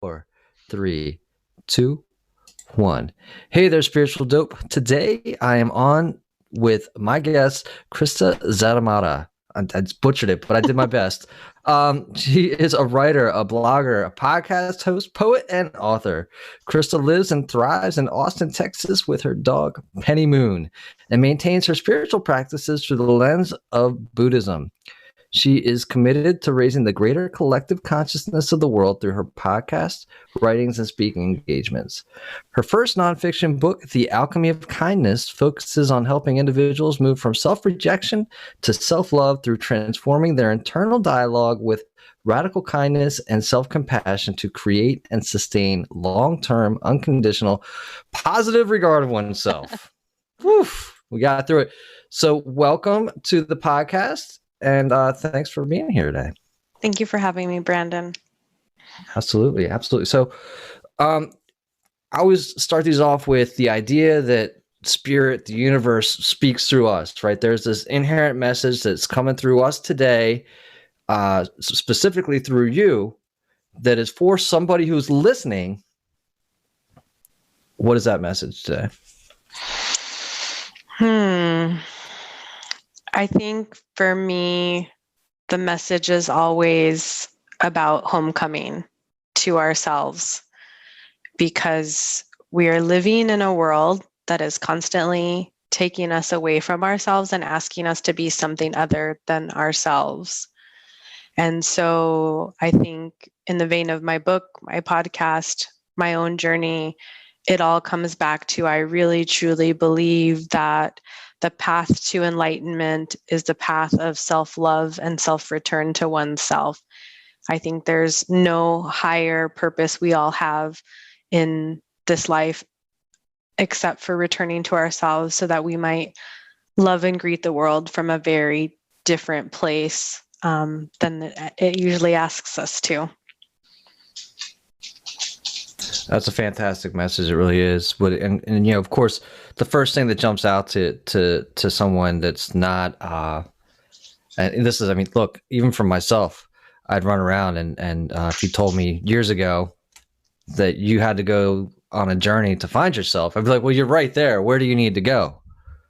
4, 3, 2, 1. Hey there, spiritual dope. Today I am on with my guest, Krista Xiomara. I just butchered it, but I did my best. She is a writer, a blogger, a podcast host, poet, and author. Krista lives and thrives in Austin, Texas with her dog, Penny Moon, and maintains her spiritual practices through the lens of Buddhism. She is committed to raising the greater collective consciousness of the world through her podcasts, writings, and speaking engagements. Her first nonfiction book, The Alchemy of Kindness, focuses on helping individuals move from self-rejection to self-love through transforming their internal dialogue with radical kindness and self-compassion to create and sustain long-term, unconditional, positive regard of oneself. Woof, we got through it. So welcome to the podcast. And thanks for being here today. Thank you for having me, Brandon. Absolutely. So I always start these off with the idea that spirit, the universe, speaks through us, right? There's this inherent message that's coming through us today, specifically through you, that is for somebody who's listening. What is that message today? I think for me, the message is always about homecoming to ourselves, because we are living in a world that is constantly taking us away from ourselves and asking us to be something other than ourselves. And so I think in the vein of my book, my podcast, my own journey, it all comes back to, I really truly believe that the path to enlightenment is the path of self-love and self-return to oneself. I think there's no higher purpose we all have in this life except for returning to ourselves so that we might love and greet the world from a very different place than it usually asks us to. That's a fantastic message. It really is. But and you know, of course, the first thing that jumps out to someone that's not and this is, I mean, look, even for myself, I'd run around and if you told me years ago that you had to go on a journey to find yourself, I'd be like, well, you're right there. Where do you need to go?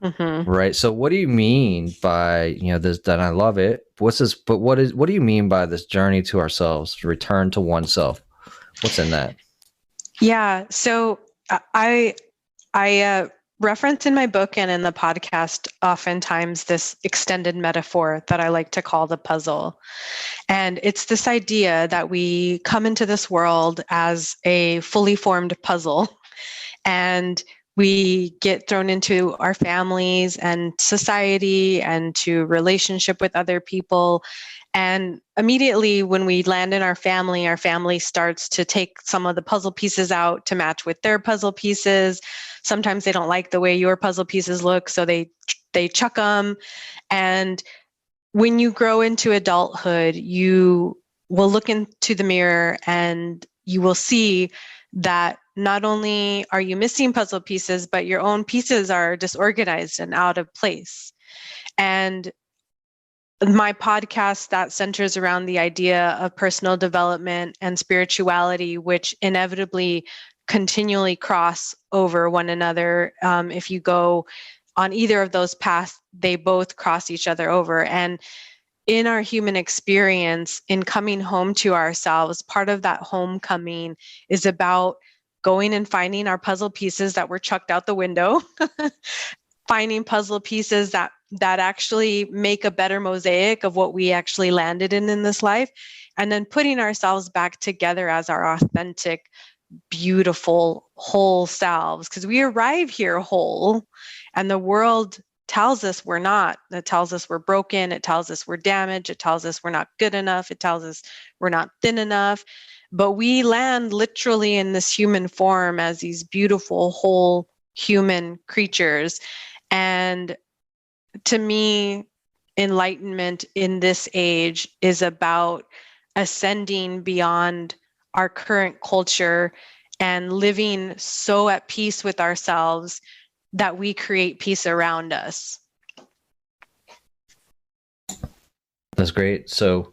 Mm-hmm. Right. So what do you mean by, you know, this, that I love it. What's this, but what do you mean by this journey to ourselves, return to oneself? What's in that? Yeah. So I reference in my book and in the podcast oftentimes this extended metaphor that I like to call the puzzle. And it's this idea that we come into this world as a fully formed puzzle, and we get thrown into our families and society and to relationship with other people. And immediately when we land in our family starts to take some of the puzzle pieces out to match with their puzzle pieces. Sometimes they don't like the way your puzzle pieces look, so they chuck them. And when you grow into adulthood, you will look into the mirror and you will see that not only are you missing puzzle pieces, but your own pieces are disorganized and out of place. And my podcast that centers around the idea of personal development and spirituality, which inevitably continually cross over one another. If you go on either of those paths, they both cross each other over. And in our human experience, in coming home to ourselves, part of that homecoming is about going and finding our puzzle pieces that were chucked out the window, finding puzzle pieces that actually make a better mosaic of what we actually landed in this life, and then putting ourselves back together as our authentic, beautiful, whole selves. Because we arrive here whole, and the world tells us we're not. It tells us we're broken. It tells us we're damaged. It tells us we're not good enough. It tells us we're not thin enough. But we land literally in this human form as these beautiful, whole human creatures. And to me, enlightenment in this age is about ascending beyond our current culture and living so at peace with ourselves that we create peace around us. That's great. So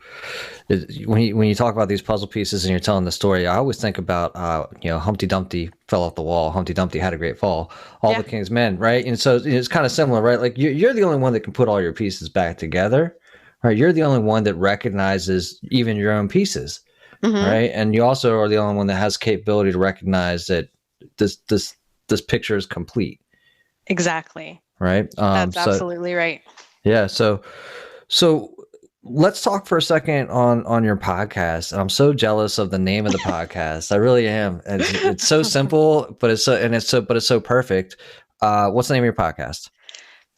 when you talk about these puzzle pieces and you're telling the story, I always think about Humpty Dumpty fell off the wall. Humpty Dumpty had a great fall. All Yeah. the king's men, right? And so it's kind of similar, right? Like you're the only one that can put all your pieces back together, right? You're the only one that recognizes even your own pieces, right? And you also are the only one that has capability to recognize that this picture is complete. Exactly. Right. That's absolutely right. Yeah. So let's talk for a second on your podcast. I'm so jealous of the name of the podcast. I really am. It's so simple, but it's so perfect. What's the name of your podcast?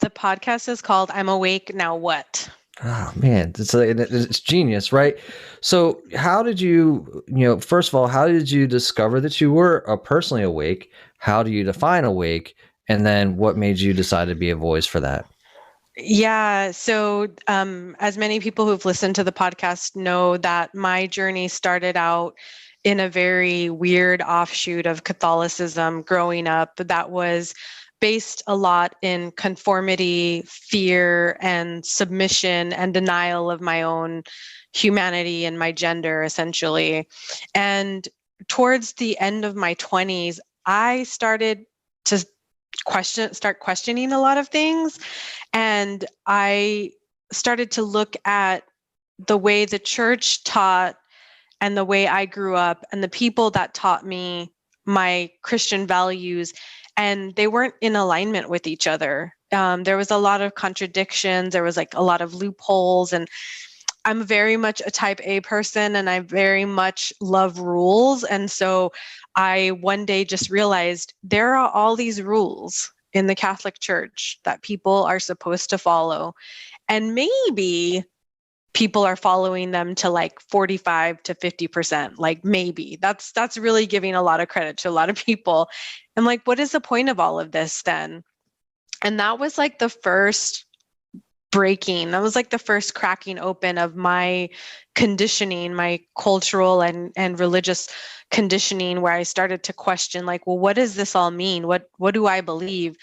The podcast is called I'm Awake Now What? Oh man, it's genius, right? So how did you first of all, how did you discover that you were personally awake? How do you define awake? And then what made you decide to be a voice for that? Yeah. So, as many people who've listened to the podcast know, that my journey started out in a very weird offshoot of Catholicism growing up that was based a lot in conformity, fear, and submission and denial of my own humanity and my gender, essentially. And towards the end of my 20s, I started to start questioning a lot of things. And I started to look at the way the church taught and the way I grew up and the people that taught me my Christian values, and they weren't in alignment with each other. There was a lot of contradictions. There was like a lot of loopholes, and I'm very much a type A person and I very much love rules. And so I one day just realized there are all these rules in the Catholic Church that people are supposed to follow. And maybe people are following them to like 45 to 50%. Like maybe that's really giving a lot of credit to a lot of people. I'm like, what is the point of all of this then? And that was like the first breaking. That was like the first cracking open of my conditioning, my cultural and religious conditioning, where I started to question, like, well, what does this all mean? What do I believe?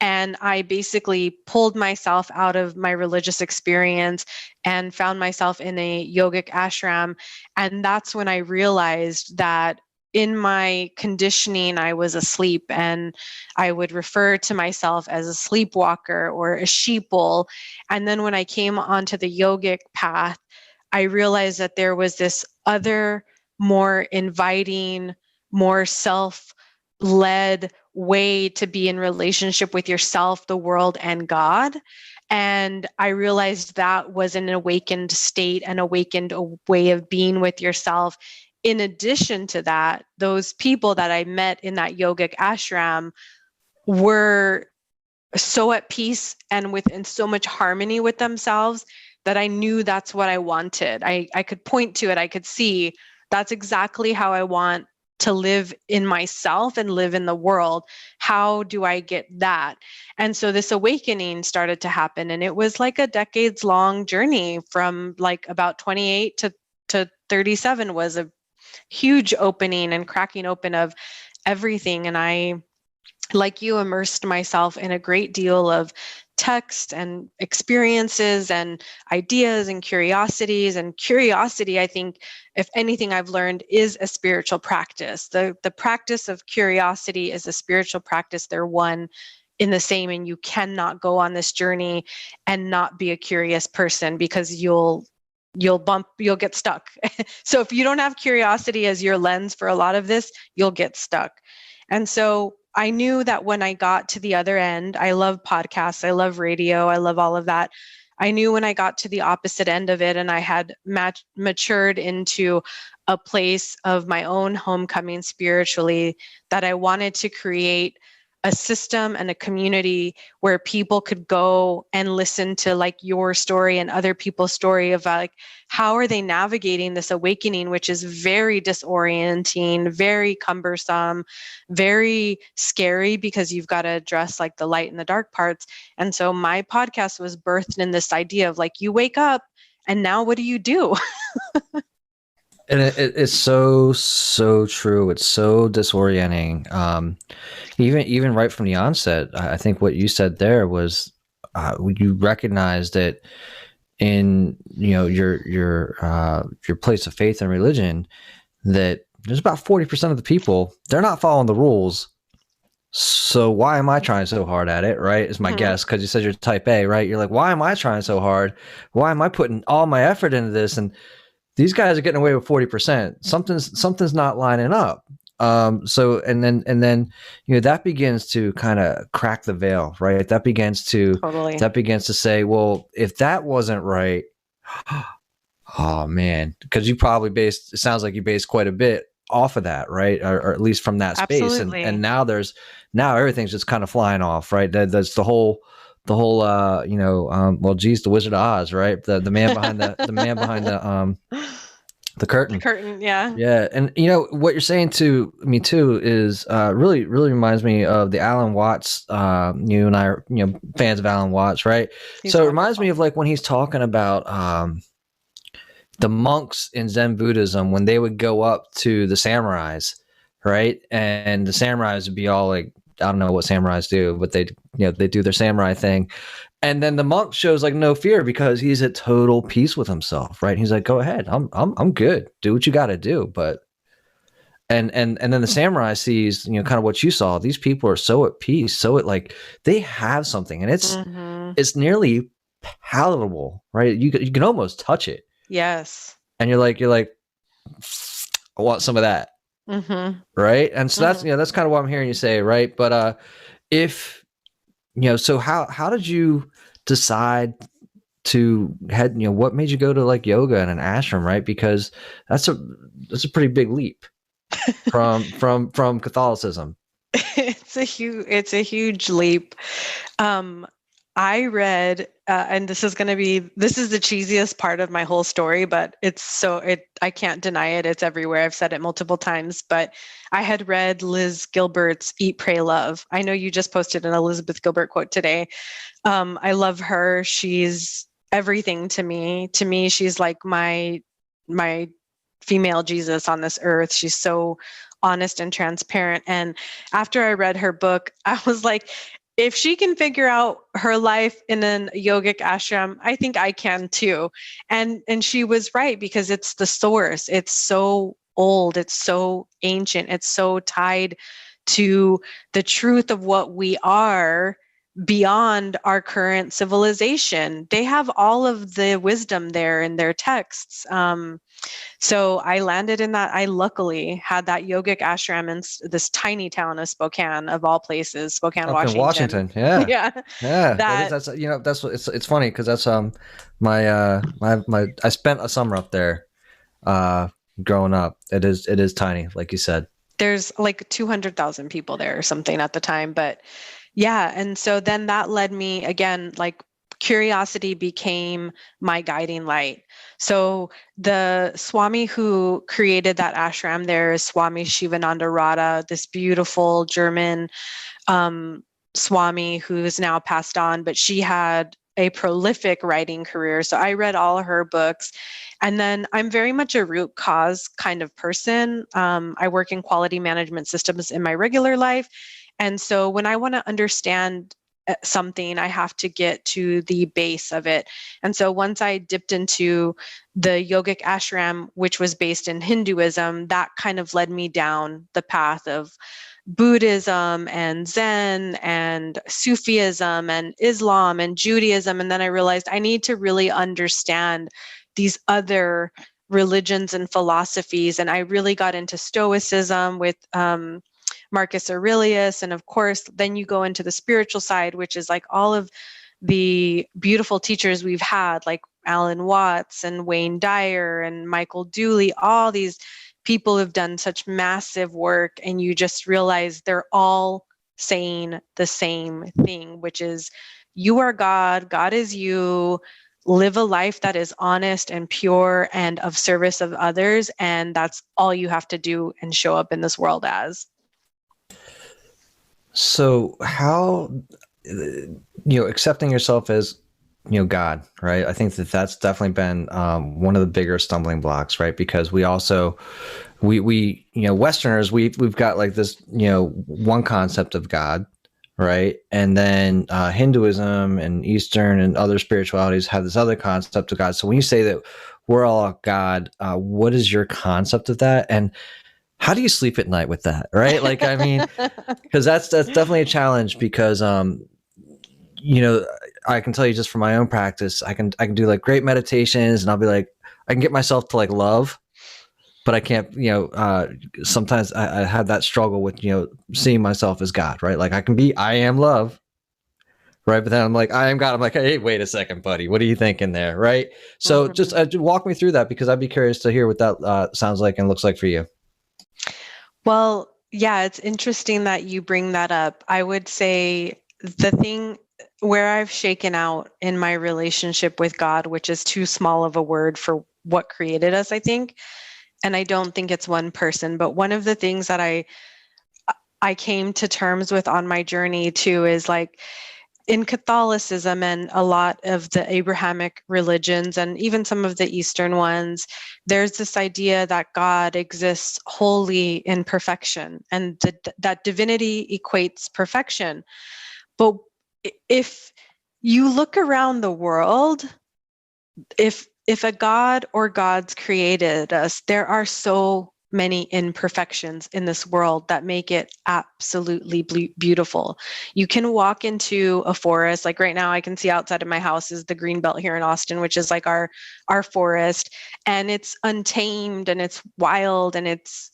And I basically pulled myself out of my religious experience and found myself in a yogic ashram. And that's when I realized that in my conditioning, I was asleep, and I would refer to myself as a sleepwalker or a sheeple. And then when I came onto the yogic path, I realized that there was this other, more inviting, more self-led way to be in relationship with yourself, the world, and God. And I realized that was an awakened state, an awakened way of being with yourself. In addition to that, those people that I met in that yogic ashram were so at peace and in so much harmony with themselves that I knew that's what I wanted. I could point to it. I could see that's exactly how I want to live in myself and live in the world. How do I get that? And so this awakening started to happen. And it was like a decades long journey from like about 28 to 37 was a huge opening and cracking open of everything. And I, like you, immersed myself in a great deal of text and experiences and ideas and curiosities. And curiosity, I think, if anything I've learned, is a spiritual practice. The practice of curiosity is a spiritual practice. They're one in the same, and you cannot go on this journey and not be a curious person, because you'll get stuck. So if you don't have curiosity as your lens for a lot of this, you'll get stuck. And so I knew that when I got to the other end, I love podcasts, I love radio, I love all of that. I knew when I got to the opposite end of it and I had matured into a place of my own homecoming spiritually, that I wanted to create a system and a community where people could go and listen to like your story and other people's story of like, how are they navigating this awakening, which is very disorienting, very cumbersome, very scary, because you've got to address like the light and the dark parts. And so my podcast was birthed in this idea of like, you wake up and now what do you do? And it's so true. It's so disorienting. Even right from the onset, I think what you said there was you recognize that in your place of faith and religion, that there's about 40% of the people, they're not following the rules. So why am I trying so hard at it, right? Is my guess, because you said you're type A, right? You're like, why am I trying so hard? Why am I putting all my effort into this? And these guys are getting away with 40%. Something's not lining up. So and then that begins to kind of crack the veil, right? That begins to say, well, if that wasn't right, oh man, because it sounds like you based quite a bit off of that, right? Or at least from that space. Absolutely. And now everything's just kind of flying off, right? That's the whole well, geez, the Wizard of Oz, right? The man behind the curtain. The curtain, yeah. Yeah. And what you're saying to me too is really, really reminds me of the Alan Watts. You and I are, fans of Alan Watts, right? So it reminds me of like when he's talking about the monks in Zen Buddhism, when they would go up to the samurais, right? And the samurais would be all like, I don't know what samurais do, but they do their samurai thing. And then the monk shows like no fear because he's at total peace with himself, right? He's like, go ahead. I'm good. Do what you got to do. But, and then the samurai sees, kind of what you saw. These people are so at peace. So like they have something, and it's nearly palatable, right? You can almost touch it. Yes. And you're like, I want some of that. Right. And so that's kind of what I'm hearing you say. Right. But, if, so how did you decide to head, what made you go to like yoga and an ashram, right? Because that's a pretty big leap from Catholicism. It's a huge leap. I read, and this is the cheesiest part of my whole story, but I can't deny it. It's everywhere. I've said it multiple times, but I had read Liz Gilbert's Eat, Pray, Love. I know you just posted an Elizabeth Gilbert quote today. I love her. She's everything to me. To me, she's like my female Jesus on this earth. She's so honest and transparent. And after I read her book, I was like, if she can figure out her life in a yogic ashram, I think I can too. And she was right, because it's the source. It's so old. It's so ancient. It's so tied to the truth of what we are beyond our current civilization. They have all of the wisdom there in their texts. So I landed in that. I luckily had that yogic ashram in this tiny town of Spokane, of all places, Spokane, Washington. Yeah. Yeah. That's what it's funny, because that's my I spent a summer up there growing up. It is tiny, like you said. There's like 200,000 people there or something at the time, but yeah. And so then that led me, again, like curiosity became my guiding light. So the Swami who created that ashram there is Swami Shivananda Radha, this beautiful German Swami who is now passed on, but she had a prolific writing career. So I read all of her books. And then I'm very much a root cause kind of person. I work in quality management systems in my regular life. And so when I want to understand something, I have to get to the base of it. And so once I dipped into the yogic ashram, which was based in Hinduism, that kind of led me down the path of Buddhism and Zen and Sufism and Islam and Judaism. And then I realized I need to really understand these other religions and philosophies. And I really got into Stoicism with Marcus Aurelius. And of course, then you go into the spiritual side, which is like all of the beautiful teachers we've had, like Alan Watts and Wayne Dyer and Michael Dooley. All these people have done such massive work, and you just realize they're all saying the same thing, which is you are God, God is you. Live a life that is honest and pure and of service of others. And that's all you have to do and show up in this world as. So how, accepting yourself as, God, right? I think that's definitely been one of the bigger stumbling blocks, right? Because we also, we Westerners, we've got like this, one concept of God, right? And then Hinduism and Eastern and other spiritualities have this other concept of God. So when you say that we're all God, what is your concept of that? And how do you sleep at night with that, right? Like, I mean, because that's definitely a challenge because you know, I can tell you just from my own practice, I can do like great meditations and I'll be like, I can get myself to like love, but I can't, sometimes I have that struggle with, seeing myself as God, right? Like I am love, right? But then I'm like, I am God. I'm like, hey, wait a second, buddy. What are you thinking there? Right. So just walk me through that because I'd be curious to hear what that sounds like and looks like for you. Well, yeah, it's interesting that you bring that up. I would say the thing where I've shaken out in my relationship with God, which is too small of a word for what created us, I think. And I don't think it's one person, but one of the things that I came to terms with on my journey too is like in Catholicism and a lot of the Abrahamic religions and even some of the Eastern ones, there's this idea that God exists wholly in perfection and that divinity equates perfection. But if you look around the world, if a God or gods created us, there are so many imperfections in this world that make it absolutely beautiful. You can walk into a forest, like right now I can see outside of my house is the green belt here in Austin, which is like our forest, and it's untamed and it's wild and it's,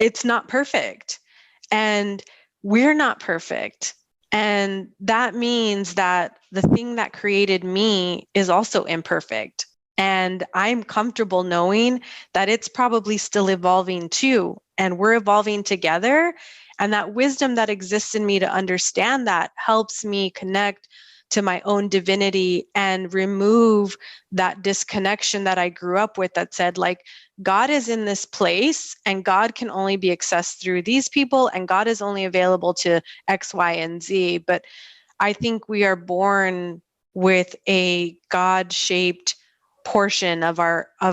it's not perfect. And we're not perfect. And that means that the thing that created me is also imperfect. And I'm comfortable knowing that it's probably still evolving too. And we're evolving together. And that wisdom that exists in me to understand that helps me connect to my own divinity and remove that disconnection that I grew up with that said, like, God is in this place and God can only be accessed through these people and God is only available to X, Y, and Z. But I think we are born with a God-shaped portion of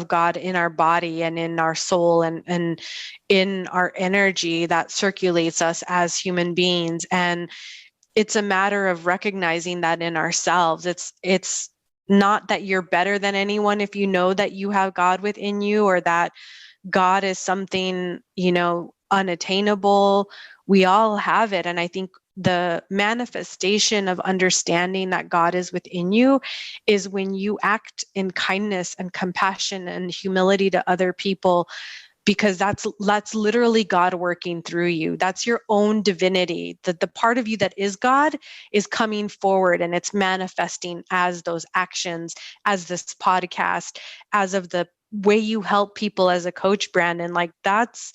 God in our body and in our soul and in our energy that circulates us as human beings. And it's a matter of recognizing that in ourselves. It's not that you're better than anyone if you know that you have God within you or that God is something, unattainable. We all have it. And I think the manifestation of understanding that God is within you is when you act in kindness and compassion and humility to other people, because that's literally God working through you. That's your own divinity. The part of you that is God is coming forward and it's manifesting as those actions, as this podcast, as of the way you help people as a coach, Brandon. Like that's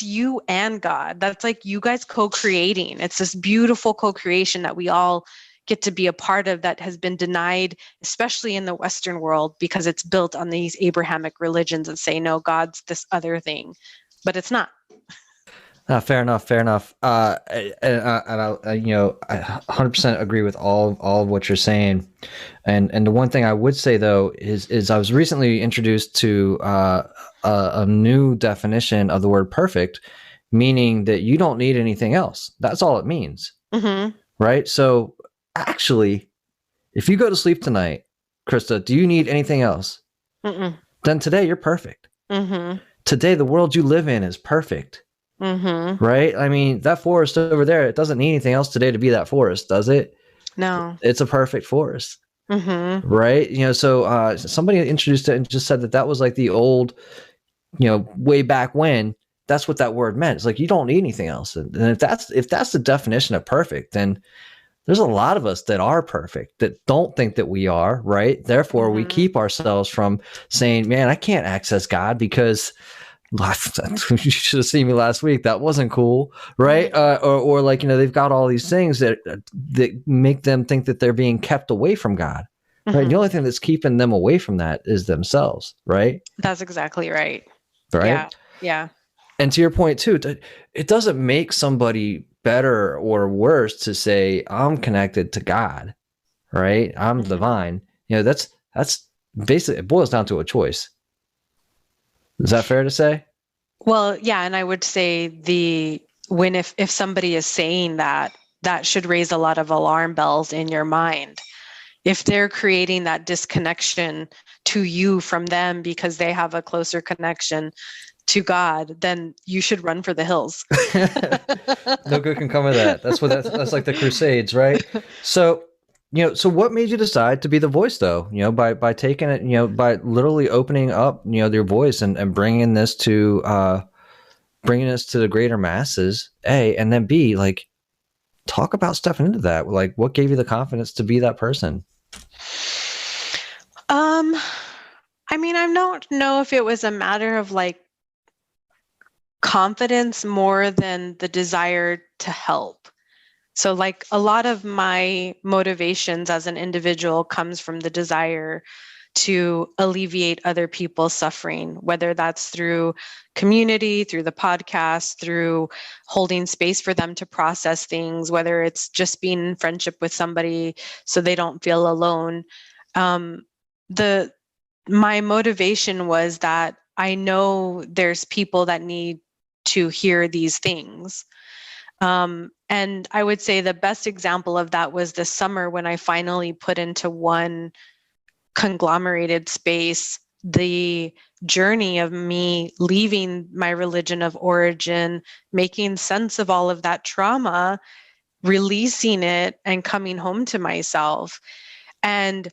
you and God. That's like you guys co-creating. It's this beautiful co-creation that we all get to be a part of that has been denied, especially in the Western world, because it's built on these Abrahamic religions that say, no, God's this other thing, but it's not. Fair enough. And I 100% agree with all of what you're saying. And the one thing I would say though is I was recently introduced to a new definition of the word perfect, meaning that you don't need anything else. That's all it means, right? So actually, if you go to sleep tonight, Krista, do you need anything else? Then today you're perfect. Today the world you live in is perfect. Right? I mean, that forest over there, it doesn't need anything else today to be that forest, does it? No. It's a perfect forest. Right? So somebody introduced it and just said that was like the old, way back when, that's what that word meant. It's like you don't need anything else. And if that's the definition of perfect, then there's a lot of us that are perfect that don't think that we are, right? Therefore, we keep ourselves from saying, man, I can't access God because you should have seen me last week. That wasn't cool, right? Or like, they've got all these things that make them think that they're being kept away from God, right? The only thing that's keeping them away from that is themselves, right? That's exactly right. Right? Yeah. And to your point too, it doesn't make somebody better or worse to say I'm connected to God, right? I'm divine. That's basically, it boils down to a choice. Is that fair to say? Well, yeah, and I would say when if somebody is saying that, that should raise a lot of alarm bells in your mind. If they're creating that disconnection to you from them because they have a closer connection to God, then you should run for the hills. No good can come of that. That's like the Crusades, right? So, so what made you decide to be the voice, though? By taking it, by literally opening up, your voice and bringing this to the greater masses, A, and then B, like, talk about stepping into that. Like, what gave you the confidence to be that person? I mean, I don't know if it was a matter of like confidence more than the desire to help. So like a lot of my motivations as an individual comes from the desire to alleviate other people's suffering, whether that's through community, through the podcast, through holding space for them to process things, whether it's just being in friendship with somebody so they don't feel alone. My motivation was that I know there's people that need to hear these things. And I would say the best example of that was this summer when I finally put into one conglomerated space the journey of me leaving my religion of origin, making sense of all of that trauma, releasing it, and coming home to myself. And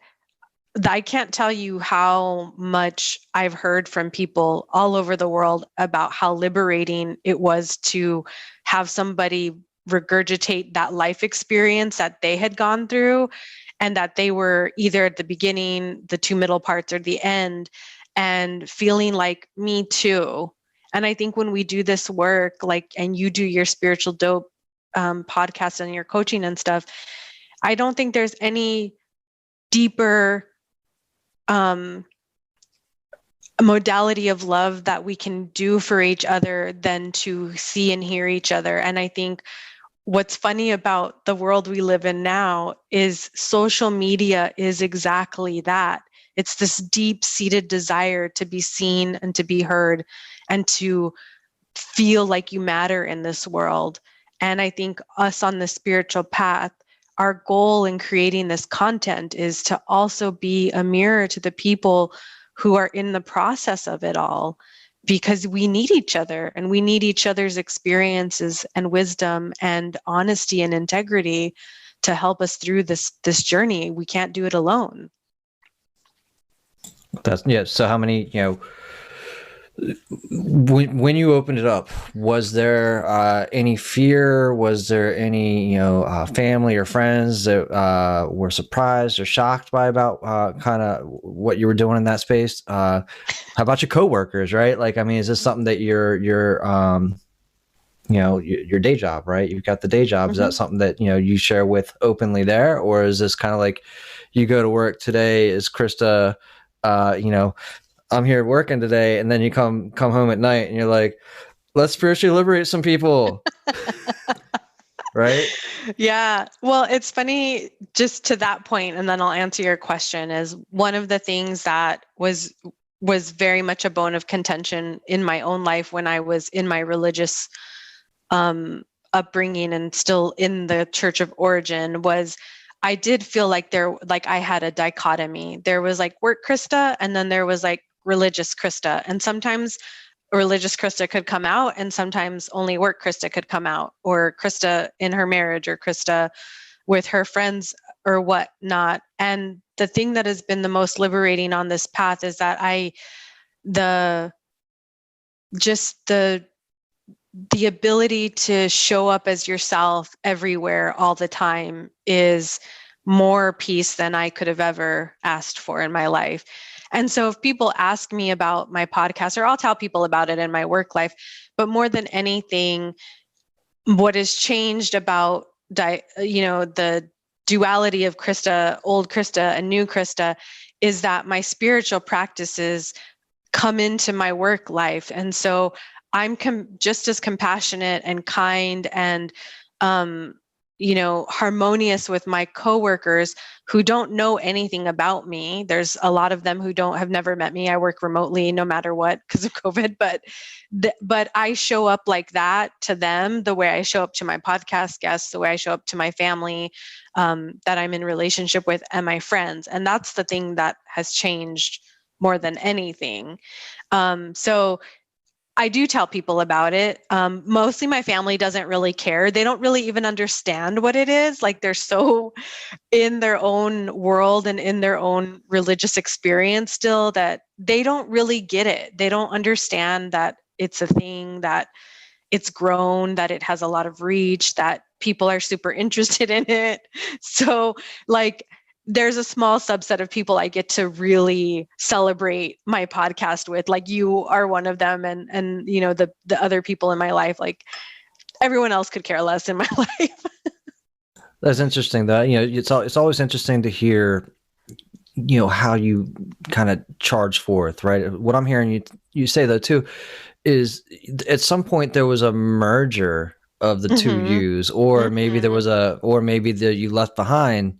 I can't tell you how much I've heard from people all over the world about how liberating it was to have somebody regurgitate that life experience that they had gone through, and that they were either at the beginning, the two middle parts, or the end, and feeling like me too. And I think when we do this work, like, and you do your spiritual dope podcast and your coaching and stuff, I don't think there's any deeper a modality of love that we can do for each other than to see and hear each other. And I think what's funny about the world we live in now is social media is exactly that. It's this deep-seated desire to be seen and to be heard and to feel like you matter in this world. And I think us on the spiritual path, our goal in creating this content is to also be a mirror to the people who are in the process of it all, because we need each other and we need each other's experiences and wisdom and honesty and integrity to help us through this journey. We can't do it alone. So how many, when you opened it up, was there any fear? Was there any, family or friends that were surprised or shocked by about kind of what you were doing in that space? How about your coworkers, right? Like, I mean, is this something that your day job, right? You've got the day job. Mm-hmm. Is that something that, you share with openly there? Or is this kind of like you go to work today, is Krista, I'm here working today, and then you come home at night and you're like, let's spiritually liberate some people. Right? Yeah. Well, it's funny, just to that point, and then I'll answer your question, is one of the things that was very much a bone of contention in my own life when I was in my religious upbringing and still in the Church of Origin was I did feel like I had a dichotomy. There was like work Krista, and then there was like religious Krista. And sometimes religious Krista could come out, and sometimes only work Krista could come out, or Krista in her marriage, or Krista with her friends or whatnot. And the thing that has been the most liberating on this path is that the ability to show up as yourself everywhere all the time is more peace than I could have ever asked for in my life. And so if people ask me about my podcast, or I'll tell people about it in my work life, but more than anything, what has changed about the duality of Krista, old Krista and new Krista, is that my spiritual practices come into my work life. And so I'm just as compassionate and kind and harmonious with my coworkers who don't know anything about me. There's a lot of them who have never met me. I work remotely no matter what because of COVID, but I show up like that to them, the way I show up to my podcast guests, the way I show up to my family that I'm in relationship with, and my friends. And that's the thing that has changed more than anything. So I do tell people about it. Mostly my family doesn't really care. They don't really even understand what it is. Like, they're so in their own world and in their own religious experience still that they don't really get it. They don't understand that it's a thing, that it's grown, that it has a lot of reach, that people are super interested in it. So like, there's a small subset of people I get to really celebrate my podcast with. Like, you are one of them, and the other people in my life, like, everyone else could care less in my life. That's interesting though. It's always interesting to hear, how you kind of charge forth, right? What I'm hearing you say though too is at some point there was a merger of the two yous, or maybe there was you left behind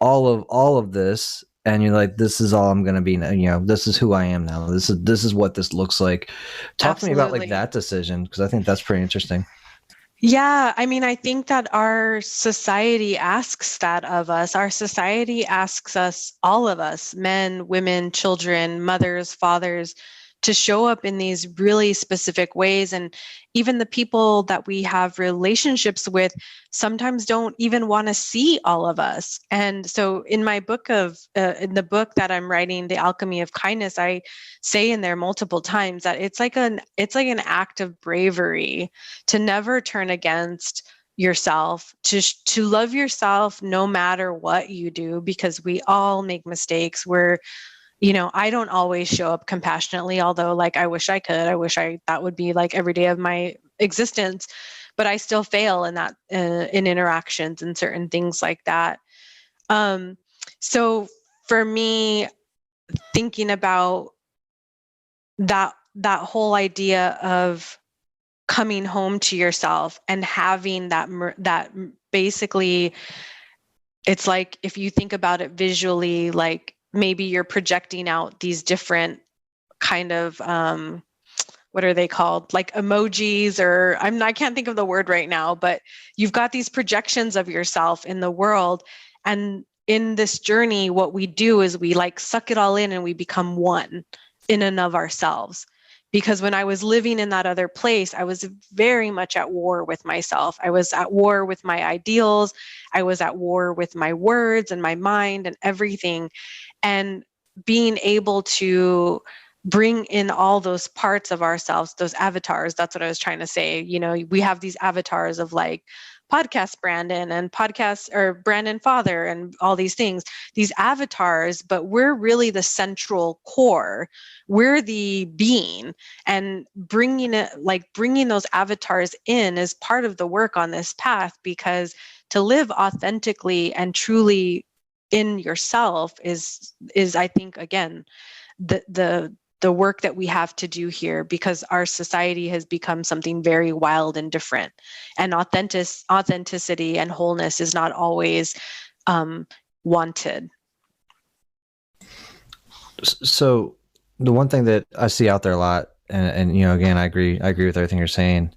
all of this, and you're like, this is all I'm going to be now. This is who I am now. This is what this looks like. Talk to me about like that decision, because I think that's pretty interesting. Yeah, I mean, I think that our society asks that of us. Our society asks us, all of us, men, women, children, mothers, fathers, to show up in these really specific ways. And even the people that we have relationships with sometimes don't even want to see all of us. And so in my book in the book that I'm writing, The Alchemy of Kindness, I say in there multiple times that it's like an act of bravery to never turn against yourself, to love yourself no matter what you do, because we all make mistakes. I don't always show up compassionately, although like I wish I could. That would be like every day of my existence, but I still fail in that, in interactions and certain things like that. So for me, thinking about that whole idea of coming home to yourself and having that basically, it's like, if you think about it visually, like maybe you're projecting out these different kind of what are they called, like emojis, or I can't think of the word right now, but you've got these projections of yourself in the world. And in this journey, what we do is we like suck it all in and we become one in and of ourselves. Because when I was living in that other place, I was very much at war with myself. I was at war with my ideals. I was at war with my words and my mind and everything. And being able to bring in all those parts of ourselves, those avatars, that's what I was trying to say. We have these avatars of like podcast Brandon and podcast or Brandon Father and all these things, these avatars, but we're really the central core. We're the being, and bringing those avatars in is part of the work on this path, because to live authentically and truly in yourself is I think, again, the work that we have to do here, because our society has become something very wild and different, and authenticity and wholeness is not always wanted. So the one thing that I see out there a lot, and again, I agree with everything you're saying.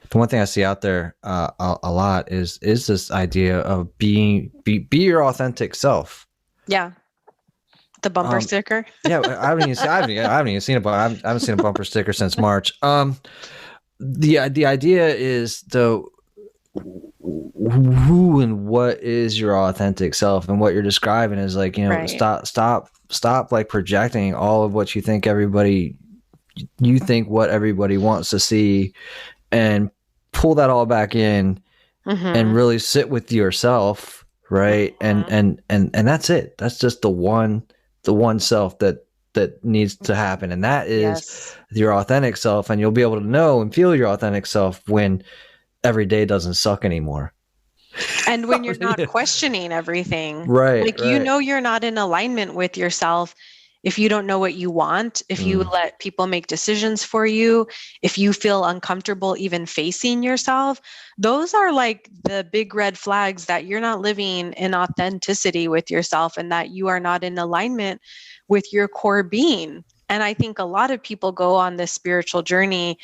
The one thing I see out there a lot is this idea of be your authentic self. Yeah. The bumper sticker. Yeah, I haven't even seen it, but I haven't seen a bumper sticker since March. The idea is, though, who and what is your authentic self, and what you're describing is like, right. Stop like projecting all of what you think what everybody wants to see, and pull that all back in, and really sit with yourself, right? And that's it. That's just the one self that needs to happen, and that is your authentic self. And you'll be able to know and feel your authentic self when every day doesn't suck anymore, and when you're not questioning everything, right? Like, right. You're not in alignment with yourself, if you don't know what you want, if you let people make decisions for you, if you feel uncomfortable even facing yourself, those are like the big red flags that you're not living in authenticity with yourself and that you are not in alignment with your core being. And I think a lot of people go on this spiritual journey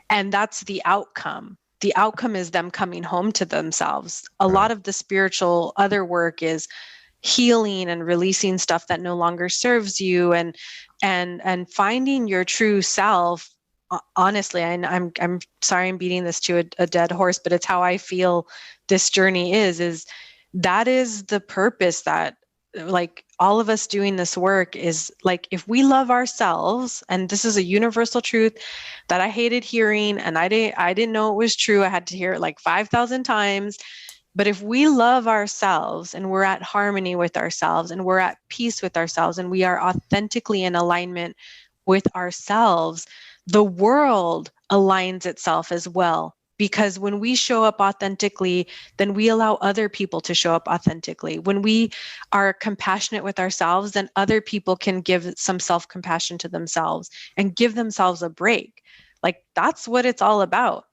and that's the outcome. The outcome is them coming home to themselves. A lot of the spiritual other work is healing and releasing stuff that no longer serves you, and finding your true self. Honestly, and I'm sorry I'm beating this to a dead horse, but it's how I feel this journey is that is the purpose, that like all of us doing this work is like, if we love ourselves, and this is a universal truth that I hated hearing, and I didn't know it was true. I had to hear it like 5,000 times. But if we love ourselves and we're at harmony with ourselves and we're at peace with ourselves and we are authentically in alignment with ourselves, the world aligns itself as well. Because when we show up authentically, then we allow other people to show up authentically. When we are compassionate with ourselves, then other people can give some self-compassion to themselves and give themselves a break. Like, that's what it's all about.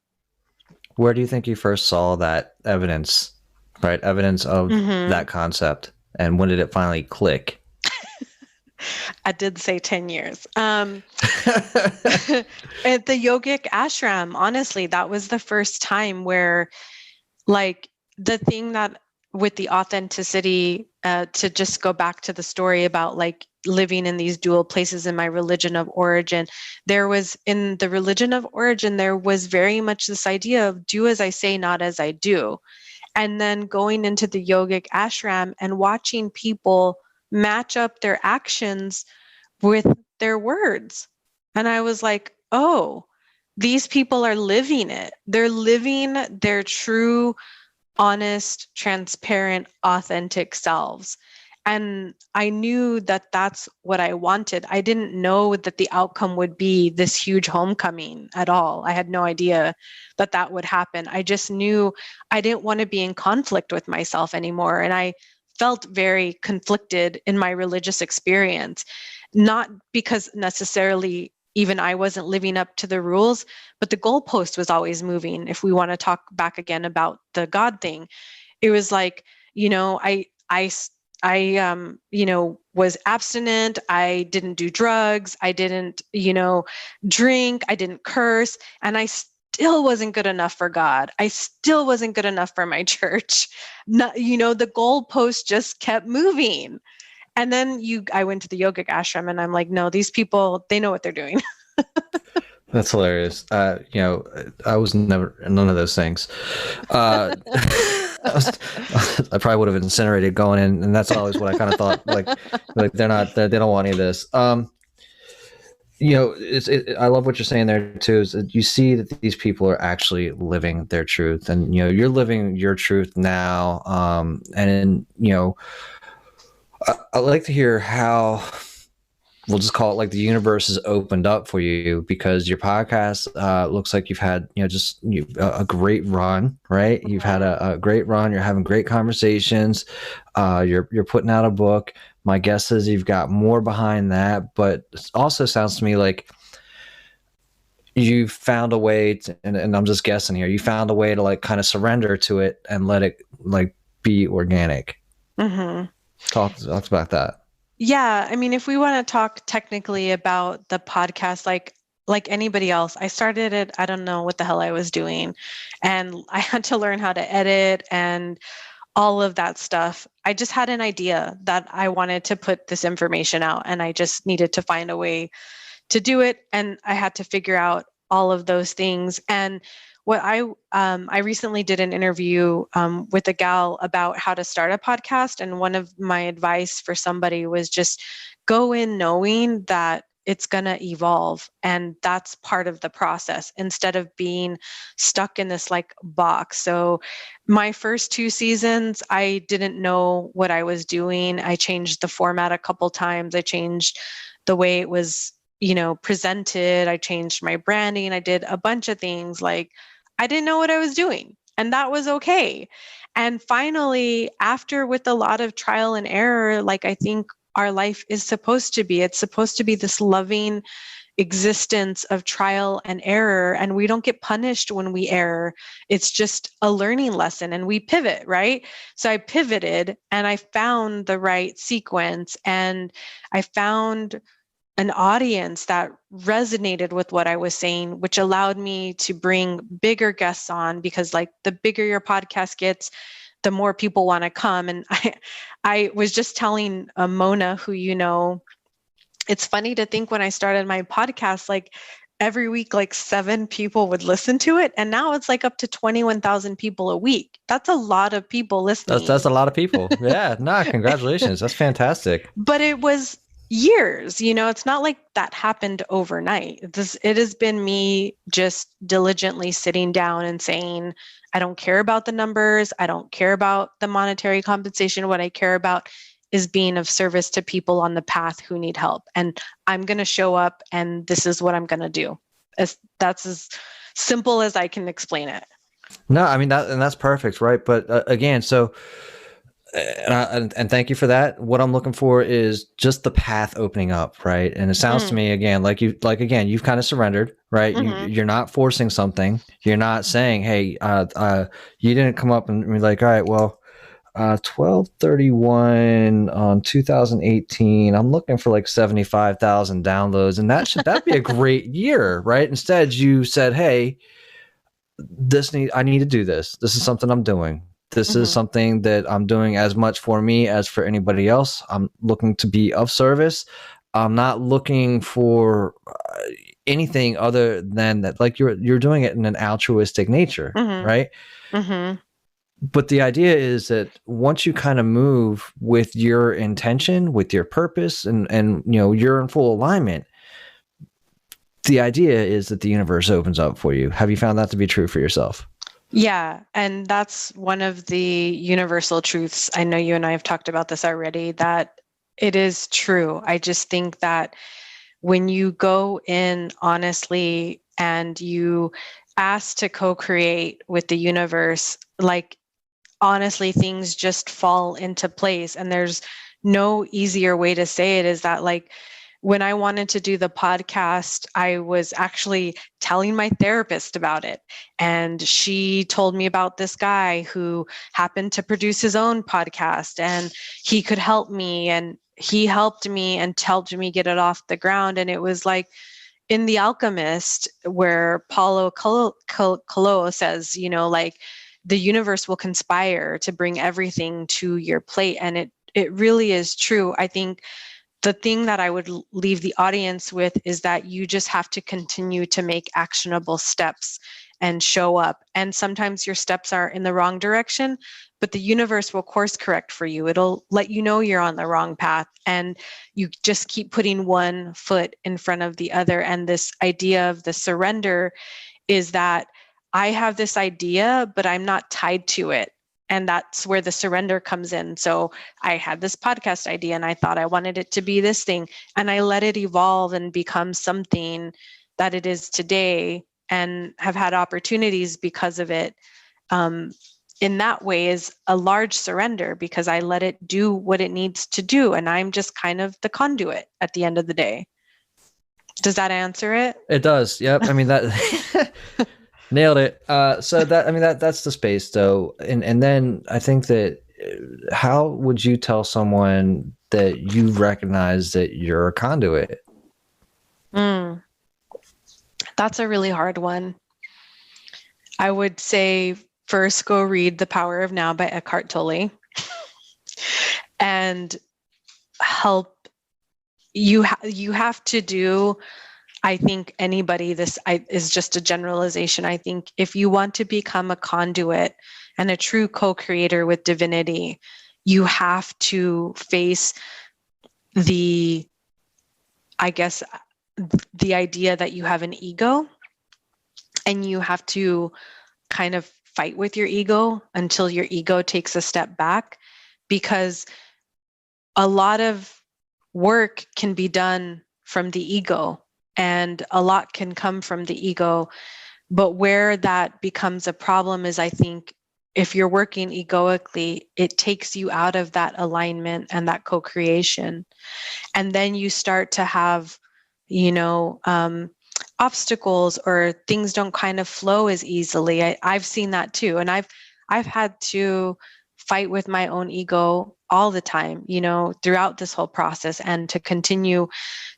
Where do you think you first saw that evidence, right? Evidence of that concept. And when did it finally click? I did say 10 years. At the yogic ashram, honestly, that was the first time where, like, the thing that with the authenticity, to just go back to the story about like living in these dual places in my religion of origin, there was, in the religion of origin, there was very much this idea of do as I say, not as I do. And then going into the yogic ashram and watching people match up their actions with their words. And I was like, oh, these people are living it. They're living their true, honest, transparent, authentic selves. And I knew that that's what I wanted. I didn't know that the outcome would be this huge homecoming at all. I had no idea that that would happen. I just knew I didn't want to be in conflict with myself anymore. And I felt very conflicted in my religious experience, not because necessarily even I wasn't living up to the rules, but the goalpost was always moving. If we want to talk back again about the God thing, it was like, I was abstinent. I didn't do drugs. I didn't, drink. I didn't curse. And I still wasn't good enough for God. I still wasn't good enough for my church. The goalpost just kept moving. And then I went to the yogic ashram and I'm like, no, these people, they know what they're doing. That's hilarious. I was never none of those things. I probably would have incinerated going in, and that's always what I kind of thought. Like they don't want any of this. I love what you're saying there too. Is that you see that these people are actually living their truth, and you're living your truth now. I'd like to hear how. We'll just call it like the universe is opened up for you, because your podcast looks like you've had, a great run, right? You've had a great run. You're having great conversations. You're putting out a book. My guess is you've got more behind that, but it also sounds to me like you found a way to, and I'm just guessing here, you found a way to like kind of surrender to it and let it like be organic. Mm-hmm. Talk about that. Yeah, I mean, if we want to talk technically about the podcast, like anybody else, I started it, I don't know what the hell I was doing. And I had to learn how to edit and all of that stuff. I just had an idea that I wanted to put this information out, and I just needed to find a way to do it. And I had to figure out all of those things. And what I recently did an interview with a gal about how to start a podcast. And one of my advice for somebody was just go in knowing that it's going to evolve. And that's part of the process, instead of being stuck in this like box. So my first 2 seasons, I didn't know what I was doing. I changed the format a couple times. I changed the way it was, presented. I changed my branding. I did a bunch of things. Like, I didn't know what I was doing, and that was okay. And finally, after with a lot of trial and error, like I think our life is supposed to be. It's supposed to be this loving existence of trial and error, and we don't get punished when we err. It's just a learning lesson, and we pivot, right? So I pivoted and I found the right sequence, and I found an audience that resonated with what I was saying, which allowed me to bring bigger guests on, because like the bigger your podcast gets, the more people want to come. And I was just telling Mona, who you know, it's funny to think when I started my podcast, like every week, like 7 people would listen to it. And now it's like up to 21,000 people a week. That's a lot of people listening. That's a lot of people. Yeah. Nah, congratulations. That's fantastic. But it was years, you know, it's not like that happened overnight. It has been me just diligently sitting down and saying, I don't care about the numbers. I don't care about the monetary compensation. What I care about is being of service to people on the path who need help. And I'm going to show up, and this is what I'm going to do. That's as simple as I can explain it. No, I mean, that's perfect. Right. But again, so, and thank you for that. What I'm looking for is just the path opening up. Right. And it sounds to me again, you've kind of surrendered, right? You're not forcing something. You're not saying, hey, you didn't come up and be like, all right, well, 12/31 on 2018, I'm looking for like 75,000 downloads, and that'd be a great year, right? Instead, you said, hey, I need to do this. This is something I'm doing. This is something that I'm doing as much for me as for anybody else. I'm looking to be of service. I'm not looking for anything other than that. Like you're doing it in an altruistic nature, right? But the idea is that once you kind of move with your intention, with your purpose, and you know, you're in full alignment, the idea is that the universe opens up for you. Have you found that to be true for yourself? Yeah. And that's one of the universal truths. I know you and I have talked about this already, that it is true. I just think that when you go in honestly and you ask to co-create with the universe, like honestly, things just fall into place. And there's no easier way to say it, is that like when I wanted to do the podcast, I was actually telling my therapist about it. And she told me about this guy who happened to produce his own podcast, and he could help me. And he helped me and helped me get it off the ground. And it was like in The Alchemist, where Paulo Coelho says, you know, like the universe will conspire to bring everything to your plate. And it really is true. I think the thing that I would leave the audience with is that you just have to continue to make actionable steps and show up. And sometimes your steps are in the wrong direction, but the universe will course correct for you. It'll let you know you're on the wrong path, and you just keep putting one foot in front of the other. And this idea of the surrender is that I have this idea, but I'm not tied to it. And that's where the surrender comes in. So I had this podcast idea and I thought I wanted it to be this thing, and I let it evolve and become something that it is today, and have had opportunities because of it. In that way is a large surrender, because I let it do what it needs to do. And I'm just kind of the conduit at the end of the day. Does that answer it? It does. Yep. I mean, that nailed it. So that's the space though. And then I think that how would you tell someone that you recognize that you're a conduit? That's a really hard one. I would say first go read The Power of Now by Eckhart Tolle, and help you have to do, I think anybody, this is just a generalization. I think if you want to become a conduit and a true co-creator with divinity, you have to face the idea that you have an ego, and you have to kind of fight with your ego until your ego takes a step back, because a lot of work can be done from the ego, and a lot can come from the ego. But where that becomes a problem is, I think, if you're working egoically, it takes you out of that alignment and that co-creation. And then you start to have, obstacles, or things don't kind of flow as easily. I've seen that too. And I've had to fight with my own ego all the time, throughout this whole process, and to continue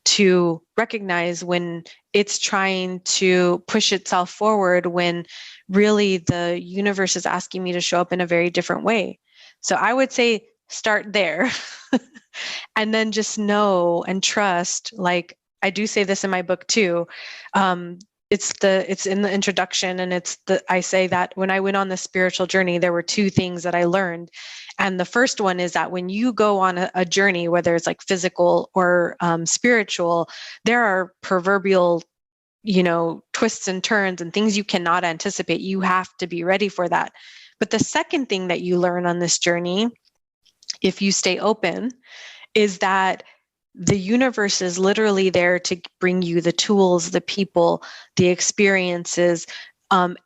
to recognize when it's trying to push itself forward, when really the universe is asking me to show up in a very different way. So I would say start there. And then just know and trust, like I do say this in my book too. It's in the introduction, and I say that when I went on the spiritual journey, there were two things that I learned. And the first one is that when you go on a journey, whether it's like physical or spiritual, there are proverbial, twists and turns and things you cannot anticipate. You have to be ready for that. But the second thing that you learn on this journey, if you stay open, is that the universe is literally there to bring you the tools, the people, the experiences,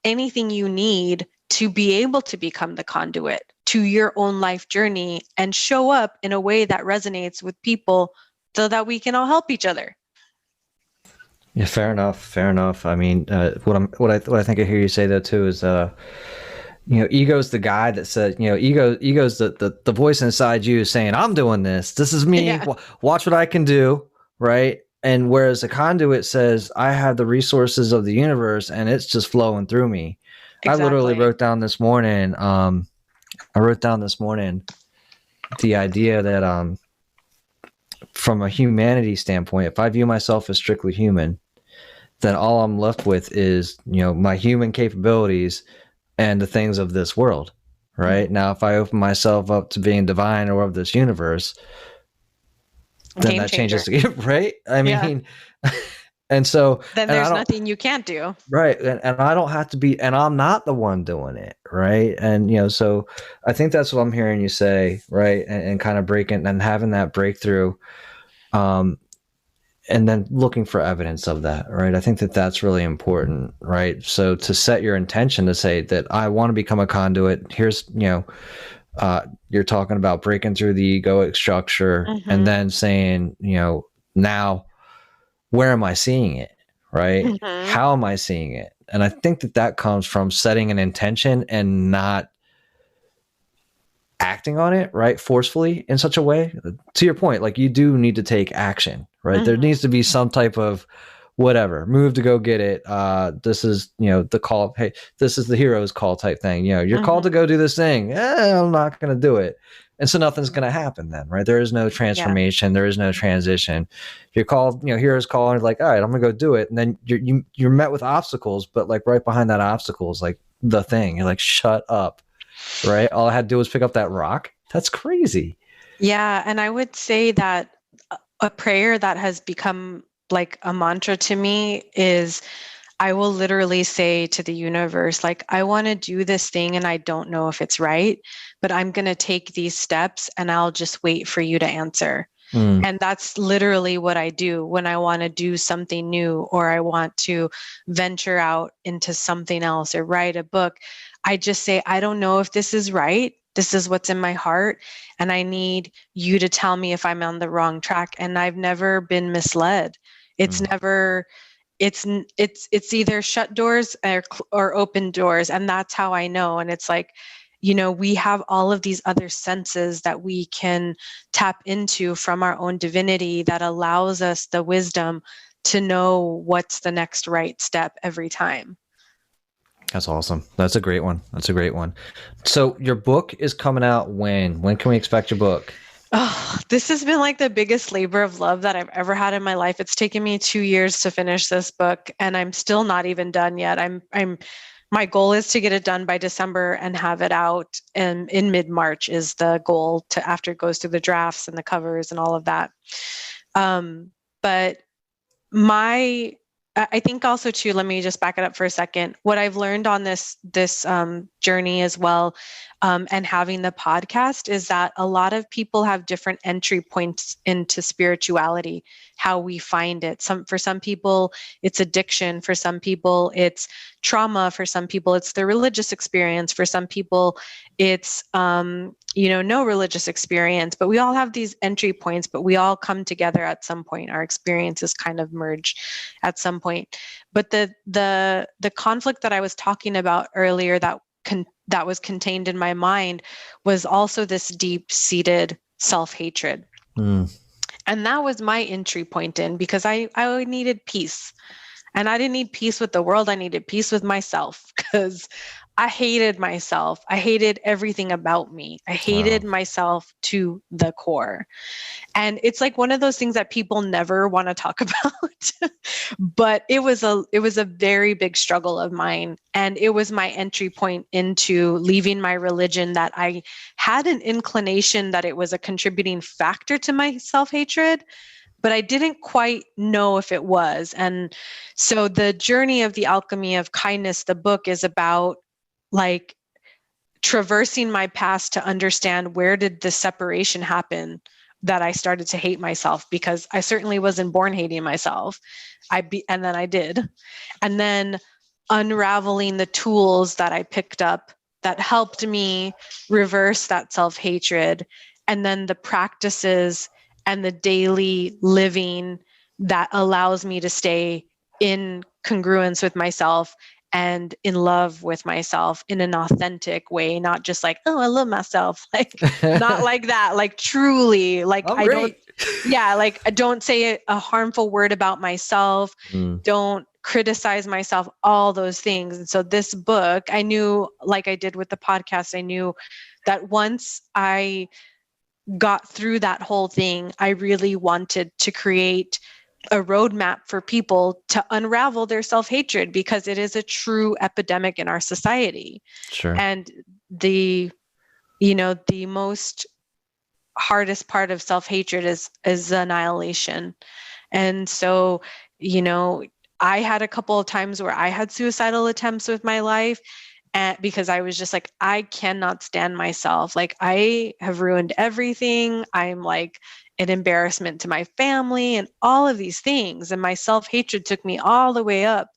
anything you need to be able to become the conduit to your own life journey and show up in a way that resonates with people so that we can all help each other. Yeah, fair enough. Fair enough. I mean, what I think I hear you say though too is, ego's the guy that said, ego's the voice inside you saying, I'm doing this. This is me. Yeah. Watch what I can do. Right. And whereas a conduit says, I have the resources of the universe and it's just flowing through me. Exactly. I literally wrote down this morning, the idea that, from a humanity standpoint, if I view myself as strictly human, then all I'm left with is, my human capabilities and the things of this world, right? Now, if I open myself up to being divine or of this universe, then Game that changer. changes the game, right? I mean, and so... Then there's nothing you can't do. Right. And I don't have to be, and I'm not the one doing it, right? And, so I think that's what I'm hearing you say, right? And kind of breaking and having that breakthrough, and then looking for evidence of that, right? I think that that's really important, right? So to set your intention to say that I want to become a conduit, here's, you're talking about breaking through the egoic structure, and then saying, now where am I seeing it, right? How am I seeing it? And I think that comes from setting an intention and not acting on it, right, forcefully in such a way. To your point, like, you do need to take action, right? There needs to be some type of whatever move to go get it. This is, the call. Hey, this is the hero's call type thing. You're called to go do this thing. I'm not going to do it. And so nothing's going to happen then, right? There is no transformation. There is no transition. You're called, hero's call, and you're like, all right, I'm going to go do it. And then you're met with obstacles, but like right behind that obstacle is like the thing. You're like, shut up. Right? All I had to do was pick up that rock. That's crazy. Yeah. And I would say that a prayer that has become like a mantra to me is, I will literally say to the universe, like, I want to do this thing and I don't know if it's right, but I'm going to take these steps and I'll just wait for you to answer. And that's literally what I do when I want to do something new, or I want to venture out into something else or write a book. I just say, I don't know if this is right. This is what's in my heart. And I need you to tell me if I'm on the wrong track. And I've never been misled. It's never, it's either shut doors or open doors. And that's how I know. And it's like, we have all of these other senses that we can tap into from our own divinity that allows us the wisdom to know what's the next right step every time. That's awesome. That's a great one. So your book is coming out when? When can we expect your book? Oh, this has been like the biggest labor of love that I've ever had in my life. It's taken me 2 years to finish this book, and I'm still not even done yet. My goal is to get it done by December and have it out, and in mid-March is the goal, to after it goes through the drafts and the covers and all of that. But I think also too, let me just back it up for a second. What I've learned on this journey as well, and having the podcast, is that a lot of people have different entry points into spirituality, how we find it. For some people, it's addiction. For some people, it's trauma. For some people, it's the religious experience. For some people, it's, no religious experience. But we all have these entry points, but we all come together at some point. Our experiences kind of merge at some point. But the conflict that I was talking about earlier that was contained in my mind was also this deep-seated self-hatred. And that was my entry point in, because I needed peace. And I didn't need peace with the world. I needed peace with myself, because I hated myself. I hated everything about me. I hated myself to the core. And it's like one of those things that people never want to talk about. But it was a very big struggle of mine. And it was my entry point into leaving my religion, that I had an inclination that it was a contributing factor to my self-hatred, but I didn't quite know if it was. And so the journey of the alchemy of kindness, the book, is about like traversing my past to understand, where did the separation happen that I started to hate myself, because I certainly wasn't born hating myself. And then I did. And then unraveling the tools that I picked up that helped me reverse that self-hatred, and then the practices and the daily living that allows me to stay in congruence with myself and in love with myself in an authentic way, not just like, oh, I love myself, like not like that, like truly, like I'm great. like I don't say a harmful word about myself, don't criticize myself, all those things. And so this book, I knew, like I did with the podcast, I knew that once I got through that whole thing, I really wanted to create a roadmap for people to unravel their self-hatred, because it is a true epidemic in our society. Sure. And the most hardest part of self-hatred is annihilation. And so, I had a couple of times where I had suicidal attempts with my life, and because I was just like, I cannot stand myself. Like, I have ruined everything. I'm like an embarrassment to my family and all of these things. And my self-hatred took me all the way up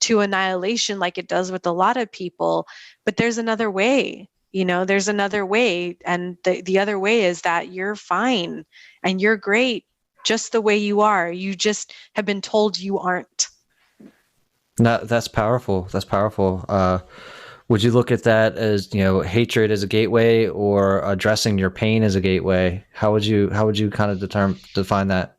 to annihilation, like it does with a lot of people. But there's another way, there's another way. And the other way is that you're fine and you're great just the way you are. You just have been told you aren't. No, that's powerful. That's powerful. Would you look at that as, hatred as a gateway, or addressing your pain as a gateway? How would you kind of define that?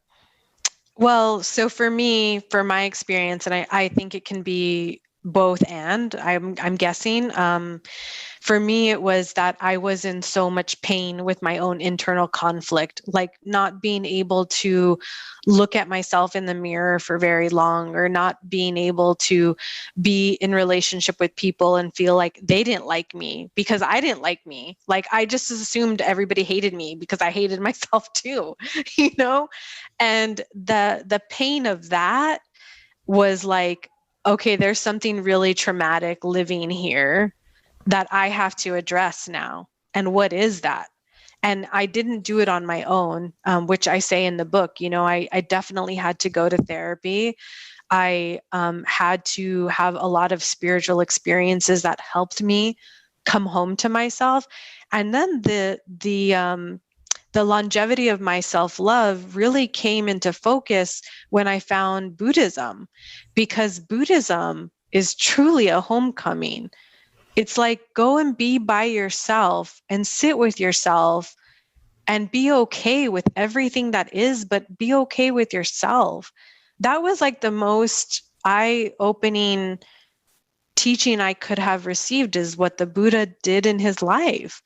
Well, so for me, for my experience, and I think it can be both, and I'm guessing, for me, it was that I was in so much pain with my own internal conflict, like not being able to look at myself in the mirror for very long, or not being able to be in relationship with people and feel like they didn't like me because I didn't like me. Like, I just assumed everybody hated me because I hated myself too, And the pain of that was like, okay, there's something really traumatic living here that I have to address now. And what is that? And I didn't do it on my own, which I say in the book. I definitely had to go to therapy. I had to have a lot of spiritual experiences that helped me come home to myself. And then the longevity of my self-love really came into focus when I found Buddhism, because Buddhism is truly a homecoming. It's like, go and be by yourself and sit with yourself and be okay with everything that is, but be okay with yourself. That was like the most eye-opening teaching I could have received, is what the Buddha did in his life.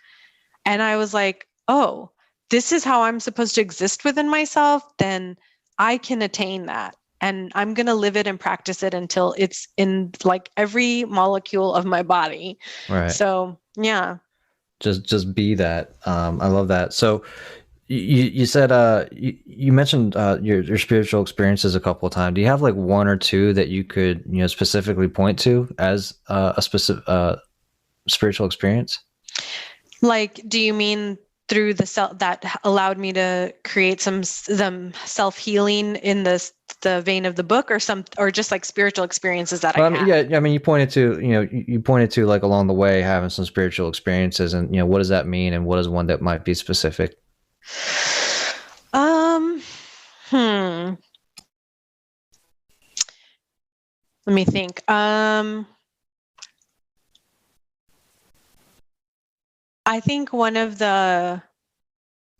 And I was like, oh, this is how I'm supposed to exist within myself, then I can attain that. And I'm going to live it and practice it until it's in like every molecule of my body. Right. So, yeah. Just be that. I love that. So you said, you mentioned your spiritual experiences a couple of times. Do you have like one or two that you could, specifically point to as a specific spiritual experience? Like, do you mean through the self that allowed me to create some self-healing in the vein of the book, or just like spiritual experiences that Well, I I mean, had. yeah, I mean, you pointed to like along the way having some spiritual experiences, and what does that mean, and what is one that might be specific? Um, hmm. Let me think. I think one of the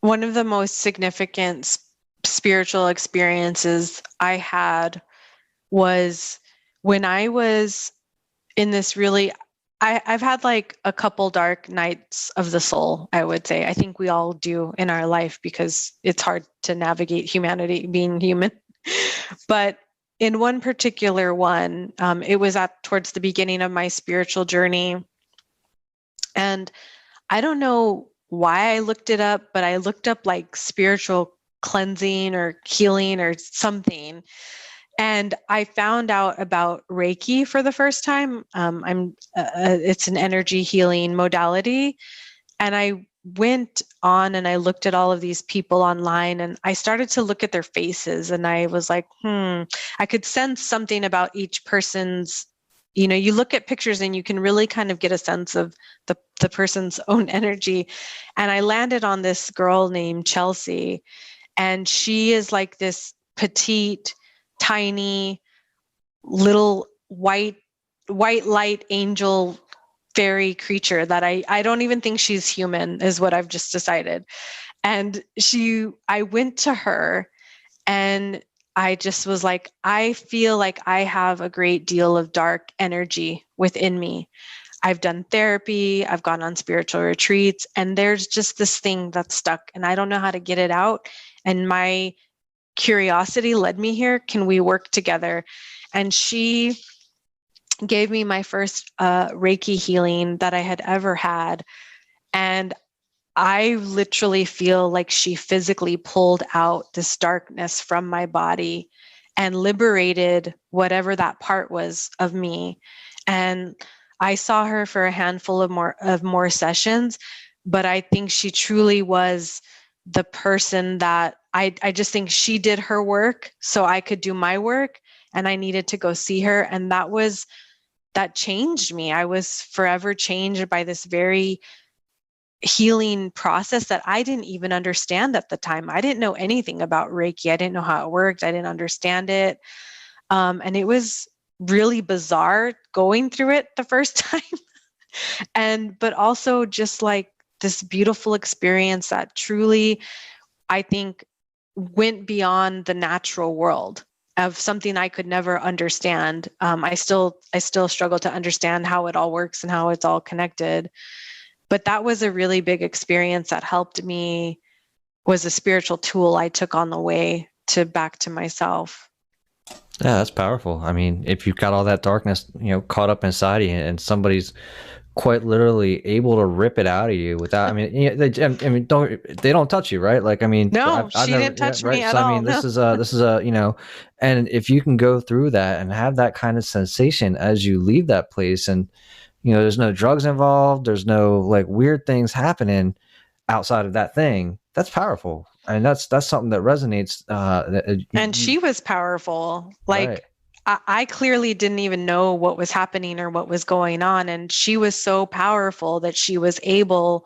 most significant spiritual experiences I had was when I was in this really, I've had like a couple dark nights of the soul, I would say. I think we all do in our life because it's hard to navigate humanity, being human. But in one particular one, it was towards the beginning of my spiritual journey. And I don't know why I looked it up, but I looked up like spiritual cleansing or healing or something. And I found out about Reiki for the first time. It's an energy healing modality. And I went on and I looked at all of these people online, and I started to look at their faces, and I was like, I could sense something about each person's, you look at pictures and you can really kind of get a sense of the person's own energy. And I landed on this girl named Chelsea, and she is like this petite, tiny, little white light angel fairy creature that I don't even think she's human, is what I've just decided. And I went to her, and I just was like, I feel like I have a great deal of dark energy within me. I've done therapy, I've gone on spiritual retreats, and there's just this thing that's stuck and I don't know how to get it out. And my curiosity led me here. Can we work together? And she gave me my first Reiki healing that I had ever had. And I literally feel like she physically pulled out this darkness from my body and liberated whatever that part was of me. And I saw her for a handful of more sessions, but I think she truly was the person that I just think she did her work so I could do my work, and I needed to go see her. And that changed me. I was forever changed by this very healing process that I didn't even understand at the time. I didn't know anything about Reiki. I didn't know how it worked. I didn't understand it. And it was really bizarre going through it the first time. But also just like this beautiful experience that truly, I think, went beyond the natural world of something I could never understand. I still struggle to understand how it all works and how it's all connected. But that was a really big experience that helped me, was a spiritual tool I took on the way back to myself. Yeah, that's powerful. I mean, if you've got all that darkness, caught up inside you, and somebody's quite literally able to rip it out of you without, I mean, they don't touch you, right? Like, I mean, No, I've she never, didn't touch right. me at So, I all. mean, No. this is a, and if you can go through that and have that kind of sensation as you leave that place, and, there's no drugs involved, there's no like weird things happening outside of that thing, that's powerful. And that's something that resonates. And she was powerful. Right. Like, I clearly didn't even know what was happening or what was going on. And she was so powerful that she was able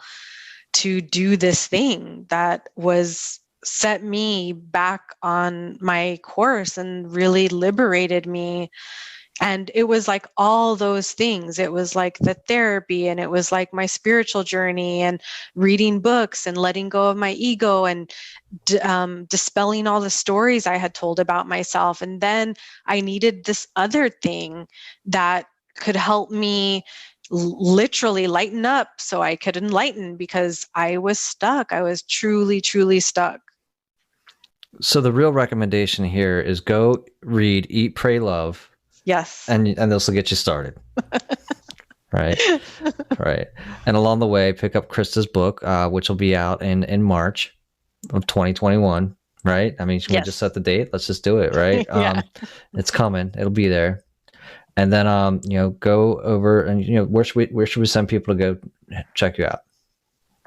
to do this thing that was set me back on my course and really liberated me. And it was like all those things. It was like the therapy, and it was like my spiritual journey, and reading books, and letting go of my ego, and dispelling all the stories I had told about myself. And then I needed this other thing that could help me literally lighten up so I could enlighten, because I was stuck. I was truly, truly stuck. So the real recommendation here is go read Eat, Pray, Love. Yes. And this will get you started. Right. Right. And along the way, pick up Krista's book, which will be out in March of 2021. Right. I mean, should we just set the date? Let's just do it. Right. Yeah. It's coming. It'll be there. And then, go over and, where should we send people to go check you out?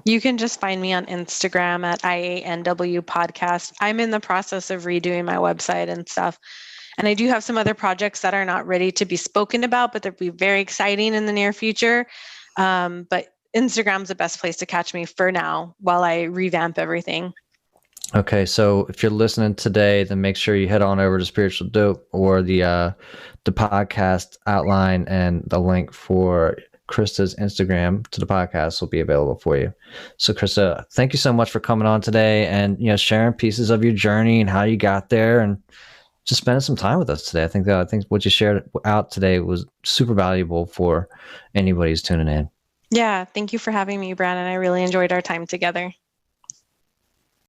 You can just find me on Instagram at IANW Podcast. I'm in the process of redoing my website and stuff. And I do have some other projects that are not ready to be spoken about, but they'll be very exciting in the near future. But Instagram's the best place to catch me for now while I revamp everything. Okay, so if you're listening today, then make sure you head on over to Spiritual Dope or the podcast outline, and the link for Krista's Instagram to the podcast will be available for you. So Krista, thank you so much for coming on today and sharing pieces of your journey and how you got there and just spending some time with us today. I think what you shared out today was super valuable for anybody who's tuning in. Yeah, thank you for having me, Brandon. I really enjoyed our time together.